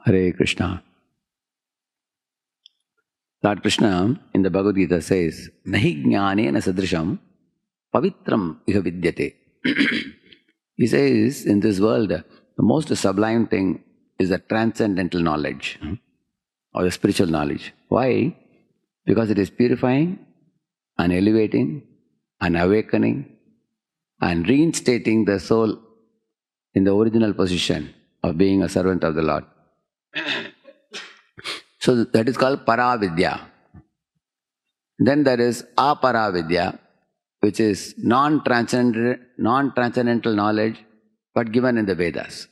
Hare Krishna. Lord Krishna in the Bhagavad Gita says, Nahi jnanena sadrisham pavitram iha vidyate. He says, in this world, the most sublime thing is the transcendental knowledge or the spiritual knowledge. Why? Because it is purifying and elevating and awakening and reinstating the soul in the original position of being a servant of the Lord. So that is called Paravidya. Then there is Aparavidya, which is non-transcendental knowledge, but given in the Vedas.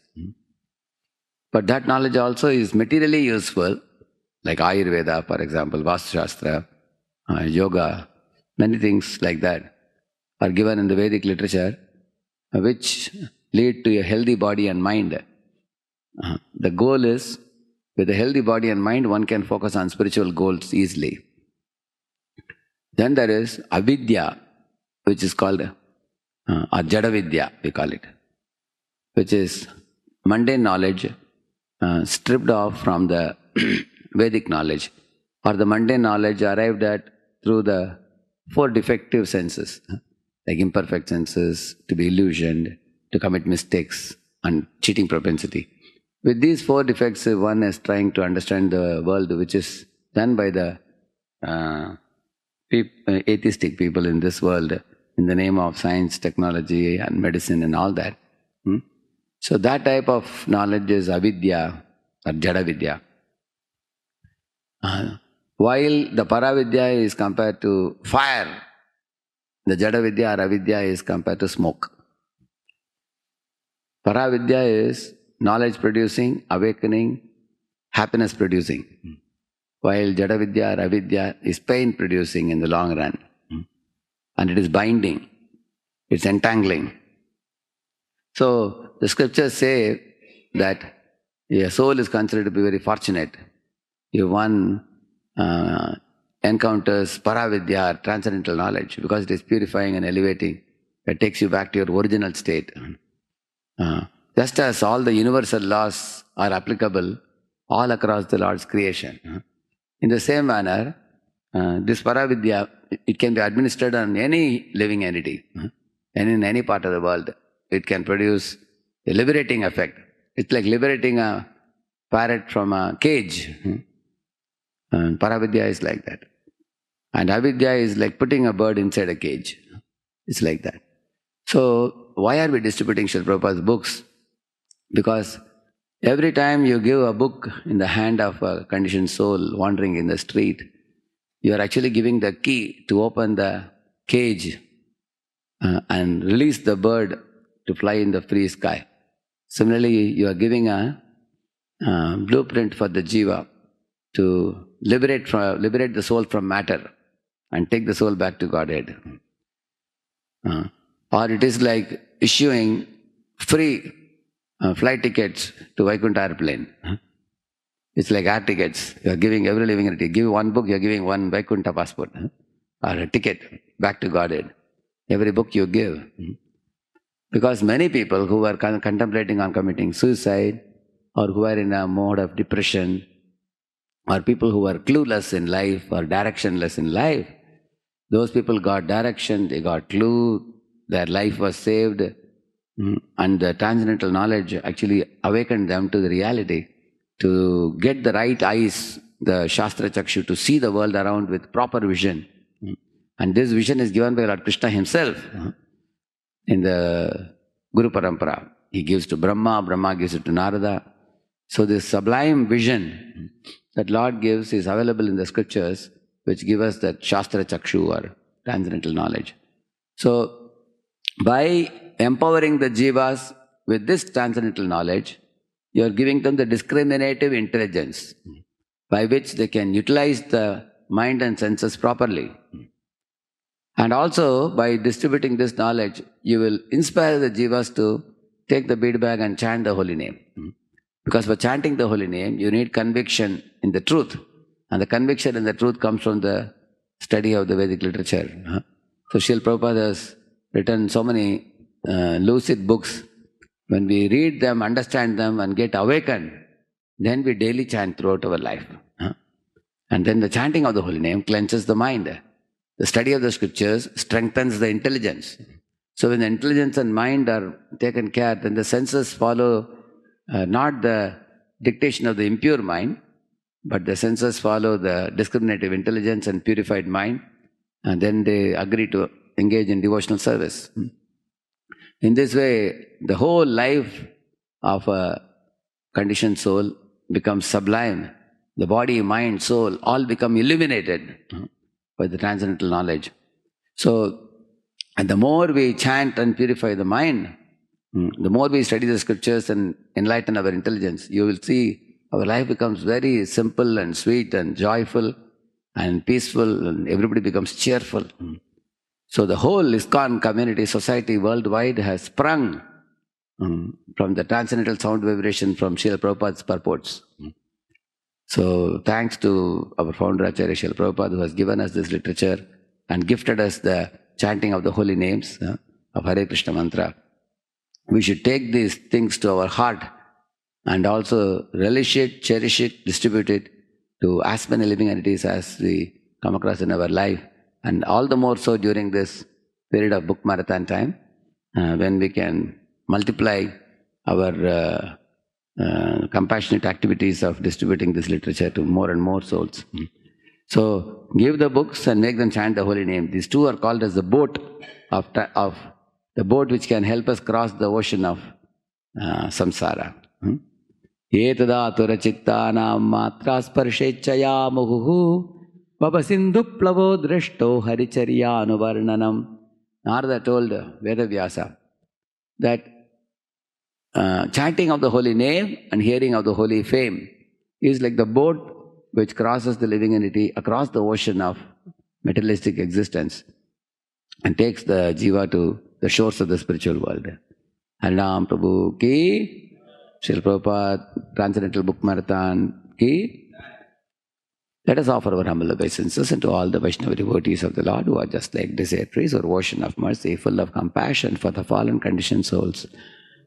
But that knowledge also is materially useful, like Ayurveda, for example, Vastu Shastra, yoga, many things like that are given in the Vedic literature, which lead to a healthy body and mind. The goal is, with a healthy body and mind, one can focus on spiritual goals easily. Then there is Avidya, which is called Jadavidya, we call it, which is mundane knowledge stripped off from the Vedic knowledge, or the mundane knowledge arrived at through the four defective senses, like imperfect senses, to be illusioned, to commit mistakes, and cheating propensity. With these four defects, one is trying to understand the world, which is done by the atheistic people in this world in the name of science, technology, and medicine and all that. So that type of knowledge is avidya or jadavidya. While the paravidya is compared to fire, the jadavidya or avidya is compared to smoke. Paravidya is knowledge producing, awakening, happiness producing. While jadavidya or avidya is pain producing in the long run. And it is binding, it's entangling. So the scriptures say that a soul is considered to be very fortunate if one encounters paravidya or transcendental knowledge, because it is purifying and elevating. It takes you back to your original state. Just as all the universal laws are applicable all across the Lord's creation. In the same manner, this paravidya, it can be administered on any living entity and in any part of the world. It can produce a liberating effect. It's like liberating a parrot from a cage. And paravidya is like that. And avidya is like putting a bird inside a cage. It's like that. So why are we distributing Srila Prabhupada's books? Because every time you give a book in the hand of a conditioned soul wandering in the street, you are actually giving the key to open the cage and release the bird to fly in the free sky. Similarly, you are giving a blueprint for the jiva to liberate the soul from matter and take the soul back to Godhead. Or it is like issuing free flight tickets to Vaikuntha airplane. It's like air tickets. You are giving every living entity. Give one book, you are giving one Vaikuntha passport or a ticket back to Godhead. Every book you give. Because many people who are contemplating on committing suicide, or who are in a mode of depression, or people who are clueless in life or directionless in life, those people got direction, they got clue, their life was saved, and the transcendental knowledge actually awakened them to the reality, to get the right eyes, the Shastra Chakshu, to see the world around with proper vision. And this vision is given by Lord Krishna himself in the Guru Parampara. He gives to Brahma, Brahma gives it to Narada. So this sublime vision that Lord gives is available in the scriptures, which give us that Shastra Chakshu or transcendental knowledge. So by empowering the jivas with this transcendental knowledge, you are giving them the discriminative intelligence by which they can utilize the mind and senses properly. And also, by distributing this knowledge, you will inspire the jivas to take the bead bag and chant the holy name. Because for chanting the holy name, you need conviction in the truth. And the conviction in the truth comes from the study of the Vedic literature. So Srila Prabhupada has written so many lucid books. When we read them, understand them, and get awakened, then we daily chant throughout our life. And then the chanting of the holy name cleanses the mind. The study of the scriptures strengthens the intelligence. So when the intelligence and mind are taken care, then the senses follow not the dictation of the impure mind, but the senses follow the discriminative intelligence and purified mind, and then they agree to engage in devotional service. In this way, the whole life of a conditioned soul becomes sublime. The body, mind, soul all become illuminated by the transcendental knowledge. So, and the more we chant and purify the mind, the more we study the scriptures and enlighten our intelligence, you will see our life becomes very simple and sweet and joyful and peaceful, and everybody becomes cheerful. So the whole ISKCON community, society worldwide has sprung from the transcendental sound vibration from Srila Prabhupada's purports. So thanks to our founder Acharya Srila Prabhupada, who has given us this literature and gifted us the chanting of the holy names of Hare Krishna mantra. We should take these things to our heart and also relish it, cherish it, distribute it to as many living entities as we come across in our life. And all the more so during this period of book marathon time, when we can multiply our compassionate activities of distributing this literature to more and more souls. So give the books and make them chant the holy name. These two are called as the boat of the boat which can help us cross the ocean of samsara. Etada turachittanam matra sparshechaya muhuhu Baba Sindhu Plavo Drishto Haricharya Anuvarnanam. Narada told Vedavyasa that chanting of the holy name and hearing of the holy fame is like the boat which crosses the living entity across the ocean of materialistic existence and takes the jiva to the shores of the spiritual world. Harinam Prabhu ki, Srila Prabhupada, Transcendental Book Marathon ki. Let us offer our humble obeisances unto all the Vaishnava devotees of the Lord who are just like desert trees or ocean of mercy, full of compassion for the fallen conditioned souls.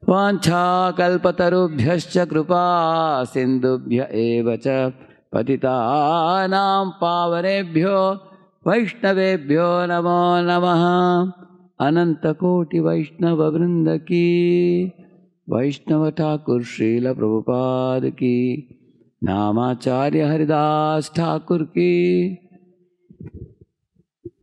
Vancha kalpatarubhyascha kripa sindubhya evacha patitanam pavanebhyo vaishnavebhyo namo namaha ananta koti vaishnava vrindaki Vaishnava Thakur Srila Prabhupada ki Namacharya Haridas Thakur ki